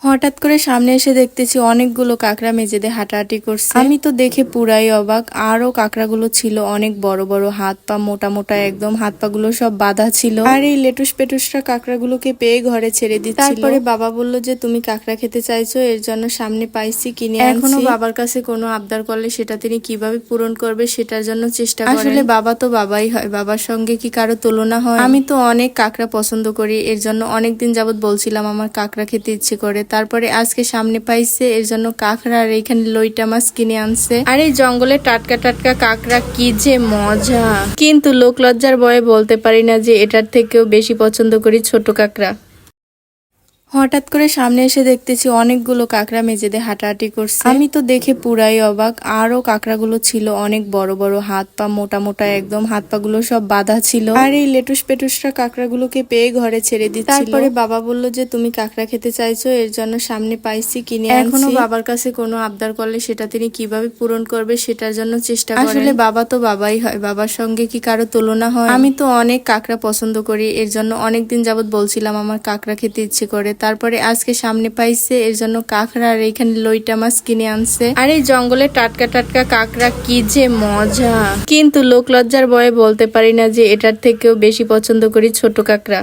হঠাৎ করে সামনে এসে দেখতেছি অনেকগুলো কাকড়া মেঝেতে হাঁটাহাঁটি করছে। আমি তো দেখে পুরাই অবাক। আরো কাকড়াগুলো ছিল অনেক বড় বড়, হাত পা মোটা মোটা, একদম হাত পা গুলো সব বাঁধা ছিল। আর এই লেটুস পেটুসরা কাকড়াগুলোকে পেয়ে ঘরে ছেড়ে দিচ্ছিল। তারপরে বাবা বলল যে তুমি কাকড়া খেতে চাইছো, এর জন্য সামনে পাইছি কিনে আনছি। এখনো বাবার কাছে কোনো আবদার করলে সেটা তিনি কিভাবে পূরণ করবে সেটার জন্য চেষ্টা করেন। আসলে বাবা তো বাবাই হয়, বাবার সঙ্গে কি কারো তুলনা হয়? আমি তো অনেক কাকড়া পছন্দ করি, এর জন্য অনেকদিন যাবত বলছিলাম আমার কাকড়া খেতে ইচ্ছে করে। তারপরে আজকে সামনে পাইছে, এর জন্য কাকড়া আর এখানে লইটা মাছ কিনে আনছে। আর এই জঙ্গলে টাটকা টাটকা কাকড়া কি যে মজা, কিন্তু লোক লজ্জার ভয়ে বলতে পারি না যে এটার থেকেও বেশি পছন্দ করি ছোট কাকড়া। হঠাৎ করে সামনে এসে দেখতেছি অনেকগুলো কাকড়া মেঝেতে হাঁটাহাঁটি করছে। আমি তো দেখে পুরাই অবাক। আরো কাকড়াগুলো ছিল অনেক বড় বড়, হাত পা মোটা মোটা, একদম হাত পা গুলো সব বাঁধা ছিল। আর এই লেটুস পেটুসরা কাকড়াগুলোকে পেয়ে ঘরে ছেড়ে দিচ্ছিল। তারপরে বাবা বলল যে তুমি কাকড়া খেতে চাইছো, এর জন্য সামনে পাইছি কিনে আনছি। এখনো বাবার কাছে কোনো আবদার করলে সেটা তিনি কিভাবে পূরণ করবে সেটার জন্য চেষ্টা করেন। আসলে বাবা তো বাবাই হয়, বাবার সঙ্গে কি কারো তুলনা হয়? আমি তো অনেক কাকড়া পছন্দ করি, এর জন্য অনেকদিন যাবত বলছিলাম আমার কাকড়া খেতে ইচ্ছে করে। তারপরে আজকে সামনে পাইছে, এর জন্য কাকড়া আর এখানে লইটা মাছ কিনে আনছে। আর এই জঙ্গলে টাটকা টাটকা কাকড়া কি যে মজা, কিন্তু লোক লজ্জার ভয়ে বলতে পারি না যে এটার থেকেও বেশি পছন্দ করি ছোট কাকড়া।